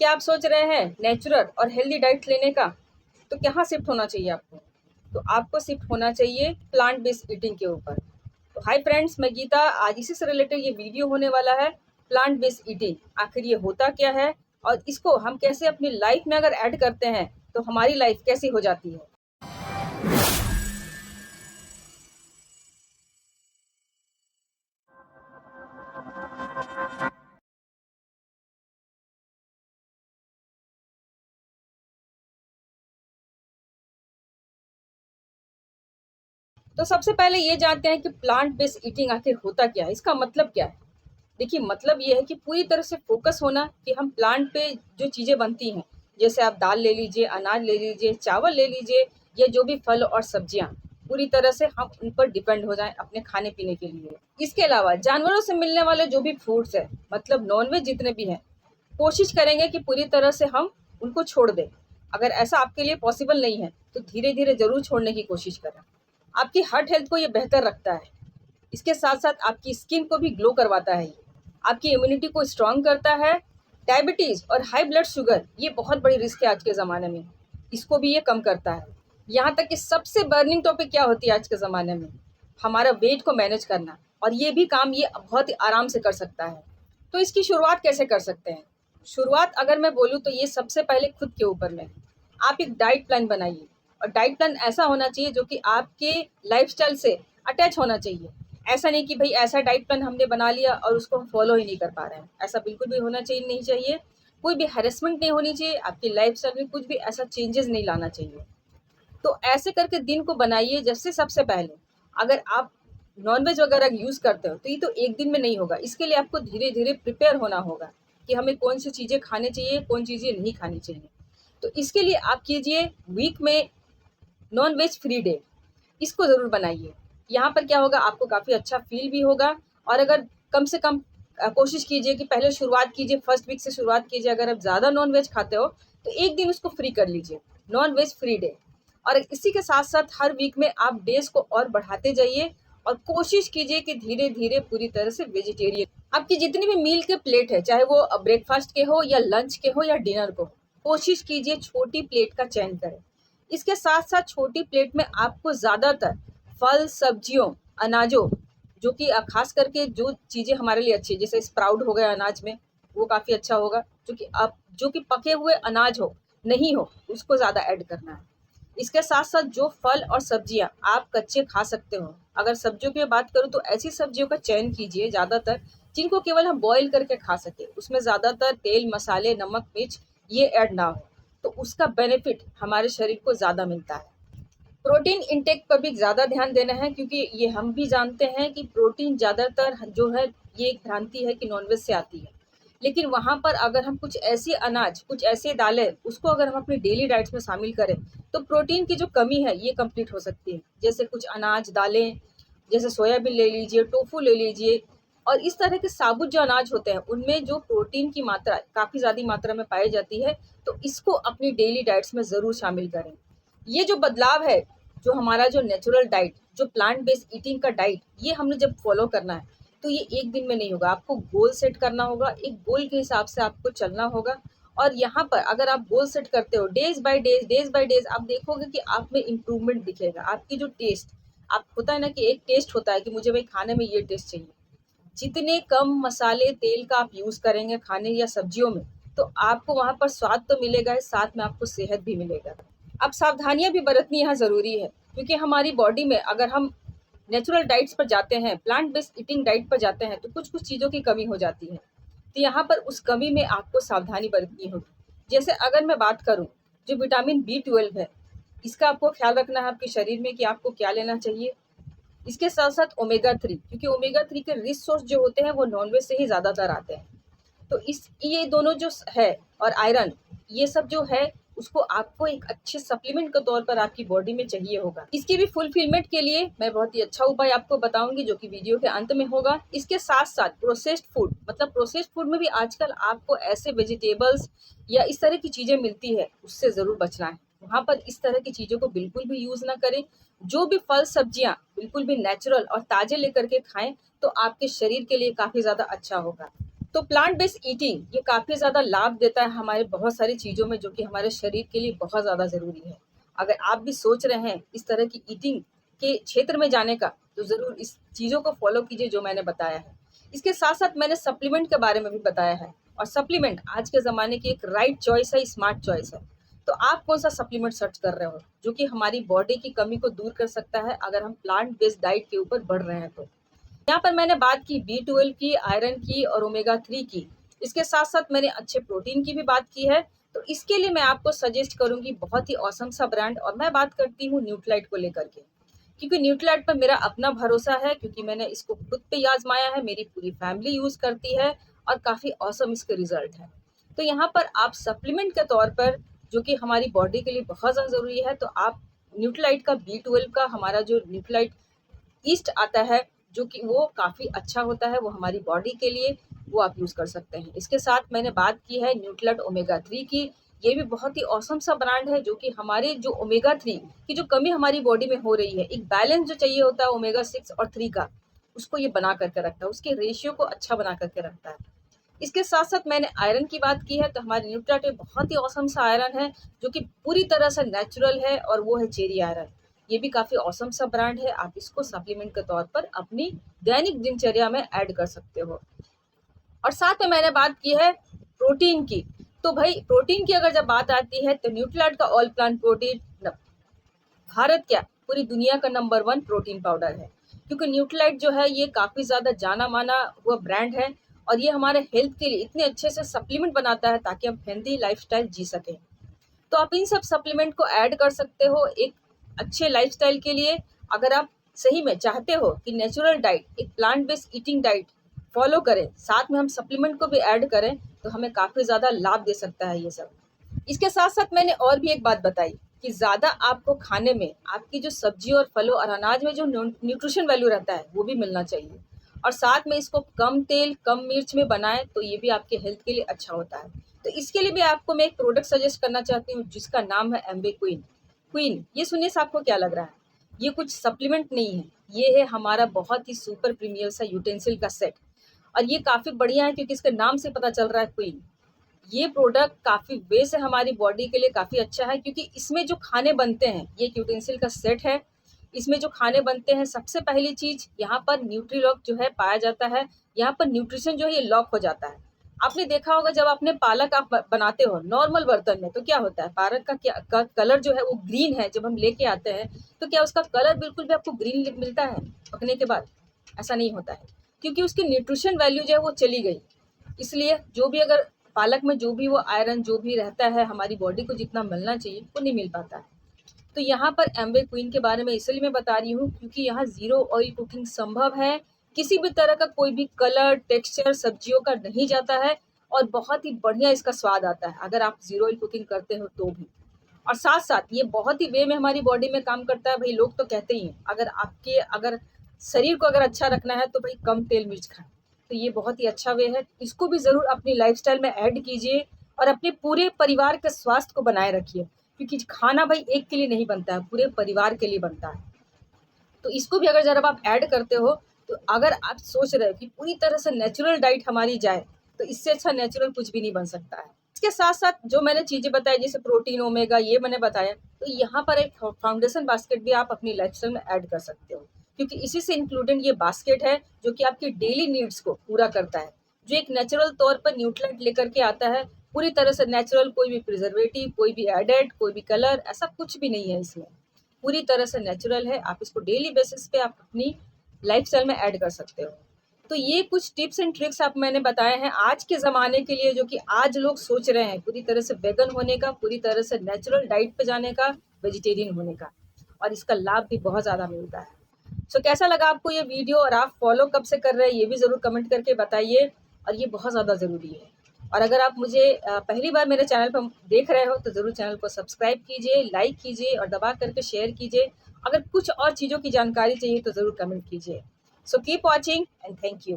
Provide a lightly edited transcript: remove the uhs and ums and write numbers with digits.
क्या आप सोच रहे हैं नेचुरल और हेल्दी डाइट लेने का? तो कहाँ शिफ्ट होना चाहिए आपको? तो आपको शिफ्ट होना चाहिए प्लांट बेस्ड ईटिंग के ऊपर। तो हाय फ्रेंड्स, मैं गीता। आज इसी से रिलेटेड ये वीडियो होने वाला है। प्लांट बेस्ड ईटिंग आखिर ये होता क्या है और इसको हम कैसे अपनी लाइफ में अगर ऐड करते हैं तो हमारी लाइफ कैसी हो जाती है। तो सबसे पहले ये जानते हैं कि प्लांट बेस्ड ईटिंग आखिर होता क्या है, इसका मतलब क्या है। देखिए, मतलब ये है कि पूरी तरह से फोकस होना कि हम प्लांट पे जो चीज़ें बनती हैं, जैसे आप दाल ले लीजिए, अनाज ले लीजिए, चावल ले लीजिए, या जो भी फल और सब्जियां, पूरी तरह से हम उन पर डिपेंड हो जाएं अपने खाने पीने के लिए। इसके अलावा जानवरों से मिलने वाले जो भी फ्रूट्स है, मतलब नॉनवेज जितने भी हैं, कोशिश करेंगे कि पूरी तरह से हम उनको छोड़ दें। अगर ऐसा आपके लिए पॉसिबल नहीं है तो धीरे धीरे ज़रूर छोड़ने की कोशिश करें। आपकी हार्ट हेल्थ को ये बेहतर रखता है। इसके साथ साथ आपकी स्किन को भी ग्लो करवाता है। ये आपकी इम्यूनिटी को स्ट्रांग करता है। डायबिटीज़ और हाई ब्लड शुगर ये बहुत बड़ी रिस्क है आज के ज़माने में, इसको भी ये कम करता है। यहाँ तक कि सबसे बर्निंग टॉपिक क्या होती है आज के ज़माने में, हमारा वेट को मैनेज करना, और ये भी काम ये बहुत ही आराम से कर सकता है। तो इसकी शुरुआत कैसे कर सकते हैं? शुरुआत अगर मैं बोलूँ तो ये सबसे पहले खुद के ऊपर में आप एक डाइट प्लान बनाइए। और डाइट प्लान ऐसा होना चाहिए जो कि आपके लाइफस्टाइल से अटैच होना चाहिए। ऐसा नहीं कि भाई ऐसा डाइट प्लान हमने बना लिया और उसको हम फॉलो ही नहीं कर पा रहे हैं, ऐसा बिल्कुल भी होना चाहिए नहीं चाहिए। कोई भी हैरेसमेंट नहीं होनी चाहिए, आपकी लाइफस्टाइल में कुछ भी ऐसा चेंजेस नहीं लाना चाहिए। तो ऐसे करके दिन को बनाइए। जैसे सबसे पहले अगर आप नॉनवेज वगैरह यूज़ करते हो तो ये तो एक दिन में नहीं होगा। इसके लिए आपको धीरे धीरे प्रिपेयर होना होगा कि हमें कौन सी चीज़ें खानी चाहिए, कौन चीज़ें नहीं खानी चाहिए। तो इसके लिए आप कीजिए वीक में नॉन वेज फ्री डे, इसको ज़रूर बनाइए। यहाँ पर क्या होगा, आपको काफ़ी अच्छा फ़ील भी होगा। और अगर कम से कम कोशिश कीजिए कि पहले शुरुआत कीजिए, फर्स्ट वीक से शुरुआत कीजिए। अगर आप ज़्यादा नॉन वेज खाते हो तो एक दिन उसको फ्री कर लीजिए, नॉन वेज फ्री डे। और इसी के साथ साथ हर वीक में आप डेज़ को और बढ़ाते जाइए और कोशिश कीजिए कि धीरे धीरे पूरी तरह से वेजिटेरियन आपकी जितनी भी मील के प्लेट है, चाहे वो ब्रेकफास्ट के हो या लंच के हो या डिनर को, कोशिश कीजिए छोटी प्लेट का चयन करें। इसके साथ साथ छोटी प्लेट में आपको ज़्यादातर फल, सब्जियों, अनाजों, जो कि खास करके जो चीज़ें हमारे लिए अच्छी है, जैसे स्प्राउट हो गया अनाज में, वो काफ़ी अच्छा होगा। जो कि पके हुए अनाज हो, नहीं हो, उसको ज़्यादा ऐड करना है। इसके साथ साथ जो फल और सब्जियां आप कच्चे खा सकते हो, अगर सब्जियों की बात करूँ तो ऐसी सब्जियों का चयन कीजिए ज़्यादातर जिनको केवल हम बॉईल करके खा सके, उसमें ज़्यादातर तेल, मसाले, नमक, मिर्च ये ऐड ना हो। तो उसका बेनिफिट हमारे शरीर को ज़्यादा मिलता है। प्रोटीन इंटेक पर भी ज़्यादा ध्यान देना है, क्योंकि ये हम भी जानते हैं कि प्रोटीन ज़्यादातर जो है, ये एक भ्रांति है कि नॉनवेज से आती है। लेकिन वहाँ पर अगर हम कुछ ऐसी अनाज, कुछ ऐसे दालें, उसको अगर हम अपनी डेली डाइट्स में शामिल करें तो प्रोटीन की जो कमी है ये कंप्लीट हो सकती है। जैसे कुछ अनाज, दालें, जैसे सोयाबीन ले लीजिए, टोफू ले लीजिए, और इस तरह के साबुत जो अनाज होते हैं उनमें जो प्रोटीन की मात्रा काफ़ी ज़्यादा मात्रा में पाई जाती है। तो इसको अपनी डेली डाइट्स में ज़रूर शामिल करें। ये जो बदलाव है, जो हमारा जो नेचुरल डाइट, जो प्लांट बेस्ड ईटिंग का डाइट, ये हमने जब फॉलो करना है तो ये एक दिन में नहीं होगा। आपको गोल सेट करना होगा, एक गोल के हिसाब से आपको चलना होगा। और यहाँ पर अगर आप गोल सेट करते हो डेज बाय डेज, आप देखोगे कि आप में इम्प्रूवमेंट दिखेगा। आपकी जो टेस्ट, आप होता है ना कि एक टेस्ट होता है कि मुझे भाई खाने में ये टेस्ट चाहिए। जितने कम मसाले, तेल का आप यूज़ करेंगे खाने या सब्जियों में, तो आपको वहाँ पर स्वाद तो मिलेगा ही, साथ में आपको सेहत भी मिलेगा। अब सावधानियाँ भी बरतनी यहाँ ज़रूरी है, क्योंकि हमारी बॉडी में अगर हम नेचुरल डाइट्स पर जाते हैं, प्लांट बेस्ड ईटिंग डाइट पर जाते हैं, तो कुछ कुछ चीज़ों की कमी हो जाती है। तो यहाँ पर उस कमी में आपको सावधानी बरतनी होगी। जैसे अगर मैं बात करूँ, जो विटामिन B12 है, इसका आपको ख्याल रखना है आपके शरीर में कि आपको क्या लेना चाहिए। इसके साथ साथ ओमेगा 3, क्योंकि ओमेगा 3 के रिच सोर्स जो होते हैं वो नॉनवेज से ही ज़्यादातर आते हैं। तो इस ये दोनों जो है, और आयरन, ये सब जो है, उसको आपको एक अच्छे सप्लीमेंट के तौर पर आपकी बॉडी में चाहिए होगा। इसकी भी फुलफिलमेंट के लिए मैं बहुत ही अच्छा उपाय आपको बताऊंगी, जो कि वीडियो के अंत में होगा। इसके साथ साथ प्रोसेस्ड फूड, मतलब प्रोसेस्ड फूड में भी आजकल आपको ऐसे वेजिटेबल्स या इस तरह की चीज़ें मिलती है, उससे ज़रूर बचना है। वहाँ पर इस तरह की चीज़ों को बिल्कुल भी यूज़ ना करें। जो भी फल, सब्जियाँ बिल्कुल भी नेचुरल और ताज़े लेकर के खाएं, तो आपके शरीर के लिए काफ़ी ज़्यादा अच्छा होगा। तो प्लांट बेस्ड ईटिंग ये काफ़ी ज़्यादा लाभ देता है हमारे बहुत सारी चीज़ों में, जो कि हमारे शरीर के लिए बहुत ज़्यादा ज़रूरी है। अगर आप भी सोच रहे हैं इस तरह की ईटिंग के क्षेत्र में जाने का, तो ज़रूर इस चीज़ों को फॉलो कीजिए जो मैंने बताया है। इसके साथ-साथ मैंने सप्लीमेंट के बारे में भी बताया है, और सप्लीमेंट आज के ज़माने की एक राइट चॉइस है, स्मार्ट चॉइस है। तो आप कौन-सा सप्लीमेंट सर्च कर रहे हो, जो कि हमारी बॉडी की कमी को दूर कर सकता है अगर हम प्लांट बेस्ड डाइट के ऊपर बढ़ रहे हैं तो? यहाँ पर मैंने बात की B12 की, आयरन की और ओमेगा 3 की। इसके साथ-साथ मैंने अच्छे प्रोटीन की भी बात की है। तो इसके लिए मैं आपको सजेस्ट करूँगी बहुत ही ऑसम सा ब्रांड, और मैं बात करती हूँ न्यूट्रालाइट को लेकर के। क्योंकि न्यूट्रालाइट पर मेरा अपना भरोसा है, क्योंकि मैंने इसको खुद पे ही आज़माया है, मेरी पूरी फैमिली यूज़ करती है और काफ़ी ऑसम इसके रिज़ल्ट हैं। तो यहाँ पर आप सप्लीमेंट के तौर पर, जो कि हमारी बॉडी के लिए बहुत ज़्यादा ज़रूरी है, तो आप न्यूट्रालाइट का B12 का हमारा जो न्यूट्रालाइट ईस्ट आता है, जो कि वो काफ़ी अच्छा होता है, वो हमारी बॉडी के लिए, वो आप यूज़ कर सकते हैं। इसके साथ मैंने बात की है न्यूट्रालाइट ओमेगा 3 की। ये भी बहुत ही ऑसम सा ब्रांड है, जो कि हमारे जो ओमेगा 3 की जो कमी हमारी बॉडी में हो रही है, एक बैलेंस जो चाहिए होता है ओमेगा 6 और 3 का, उसको ये बना करके रखता है, उसके रेशियो को अच्छा बना करके रखता है। इसके साथ-साथ मैंने आयरन की बात की है, तो हमारे न्यूट्रालाइट में बहुत ही ऑसम सा आयरन है, जो कि पूरी तरह से नेचुरल है, और वो है चेरी आयरन। ये भी काफ़ी ऑसम सा ब्रांड है, आप इसको सप्लीमेंट के तौर पर अपनी दैनिक दिनचर्या में ऐड कर सकते हो। और साथ में मैंने बात की है प्रोटीन की। तो भाई प्रोटीन की अगर जब बात आती है, तो न्यूट्रालाइट का ऑल प्लांट प्रोटीन भारत क्या, पूरी दुनिया का नंबर 1 प्रोटीन पाउडर है। क्योंकि न्यूट्रालाइट जो है ये काफ़ी ज़्यादा जाना माना हुआ ब्रांड है, और ये हमारे हेल्थ के लिए इतने अच्छे से सप्लीमेंट बनाता है ताकि हम हेल्दी लाइफस्टाइल जी सकें। तो आप इन सब सप्लीमेंट को ऐड कर सकते हो एक अच्छे लाइफस्टाइल के लिए। अगर आप सही में चाहते हो कि नेचुरल डाइट, एक plant based eating diet follow करें, साथ में हम सप्लीमेंट को भी ऐड करें, तो हमें काफ़ी ज़्यादा लाभ दे सकता है ये सब। इसके साथ-साथ मैंने और भी एक बात बताई कि ज़्यादा आपको खाने में आपकी जो सब्ज़ी और फलों और अनाज में जो न्यूट्रिशन वैल्यू रहता है, वो भी मिलना चाहिए। और साथ में इसको कम तेल, कम मिर्च में बनाएँ, तो ये भी आपके हेल्थ के लिए अच्छा होता है। तो इसके लिए भी आपको मैं एक प्रोडक्ट सजेस्ट करना चाहती हूँ, जिसका नाम है एम्बे क्वीन। क्वीन, ये सुनने से आपको क्या लग रहा है? ये कुछ सप्लीमेंट नहीं है, ये है हमारा बहुत ही सुपर प्रीमियम सा यूटेंसिल का सेट। और ये काफ़ी बढ़िया है, क्योंकि इसके नाम से पता चल रहा है क्वीन। ये प्रोडक्ट काफ़ी वे से हमारी बॉडी के लिए काफ़ी अच्छा है, क्योंकि इसमें जो खाने बनते हैं, ये एक यूटेंसिल का सेट है। इसमें जो खाने बनते हैं, सबसे पहली चीज़ यहाँ पर न्यूट्रीलॉक जो है पाया जाता है। यहाँ पर न्यूट्रिशन जो है ये लॉक हो जाता है। आपने देखा होगा जब आपने पालक आप बनाते हो नॉर्मल बर्तन में, तो क्या होता है, पालक का क्या कलर जो है वो ग्रीन है। जब हम लेके आते हैं, तो क्या उसका कलर बिल्कुल भी आपको ग्रीन मिलता है पकने के बाद? ऐसा नहीं होता है, क्योंकि उसकी न्यूट्रिशन वैल्यू जो है वो चली गई। इसलिए जो भी अगर पालक में जो भी वो आयरन जो भी रहता है, हमारी बॉडी को जितना मिलना चाहिए वो नहीं मिल पाता है। तो यहाँ पर एम्वे क्वीन के बारे में इसलिए मैं बता रही हूँ, क्योंकि यहाँ ज़ीरो ऑयल कुकिंग संभव है। किसी भी तरह का कोई भी कलर, टेक्सचर सब्जियों का नहीं जाता है, और बहुत ही बढ़िया इसका स्वाद आता है, अगर आप ज़ीरो ऑयल कुकिंग करते हो तो भी। और साथ-साथ ये बहुत ही वे में हमारी बॉडी में काम करता है। भई लोग तो कहते ही हैं, अगर शरीर को अगर अच्छा रखना है, तो भई कम तेल मिर्च खाएँ। तो ये बहुत ही अच्छा वे है, इसको भी ज़रूर अपनी लाइफ़स्टाइल में ऐड कीजिए, और अपने पूरे परिवार के स्वास्थ्य को बनाए रखिए। क्योंकि खाना भाई एक के लिए नहीं बनता है, पूरे परिवार के लिए बनता है। तो इसको भी अगर ज़रा आप ऐड करते हो, तो अगर आप सोच रहे हो कि पूरी तरह से नेचुरल डाइट हमारी जाए, तो इससे अच्छा नेचुरल कुछ भी नहीं बन सकता है। इसके साथ-साथ जो मैंने चीज़ें बताई, जैसे प्रोटीन, ओमेगा, ये मैंने बताया, तो यहाँ पर एक फाउंडेशन बास्केट भी आप अपनी लाइफ़स्टाइल में ऐड कर सकते हो। क्योंकि इसी से इंक्लूडेड ये बास्केट है, जो कि आपकी डेली नीड्स को पूरा करता है। जो एक नेचुरल तौर पर न्यूट्रिएंट लेकर के आता है, पूरी तरह से नेचुरल, कोई भी प्रिजर्वेटिव, कोई भी एडेड, कोई भी कलर, ऐसा कुछ भी नहीं है इसमें। पूरी तरह से नेचुरल है, आप इसको डेली बेसिस पे आप अपनी लाइफ़स्टाइल में ऐड कर सकते हो। तो ये कुछ टिप्स एंड ट्रिक्स आप मैंने बताए हैं आज के ज़माने के लिए, जो कि आज लोग सोच रहे हैं पूरी तरह से वेगन होने का, पूरी तरह से नेचुरल डाइट पे जाने का, वेजिटेरियन होने का, और इसका लाभ भी बहुत ज़्यादा मिलता है। सो कैसा लगा आपको ये वीडियो, और आप फॉलो कब से कर रहे हैं, ये भी ज़रूर कमेंट करके बताइए, और ये बहुत ज़्यादा ज़रूरी है। और अगर आप मुझे पहली बार मेरे चैनल पर देख रहे हो, तो ज़रूर चैनल को सब्सक्राइब कीजिए, लाइक कीजिए, और दबा करके शेयर कीजिए। अगर कुछ और चीज़ों की जानकारी चाहिए, तो ज़रूर कमेंट कीजिए। So keep watching and thank you.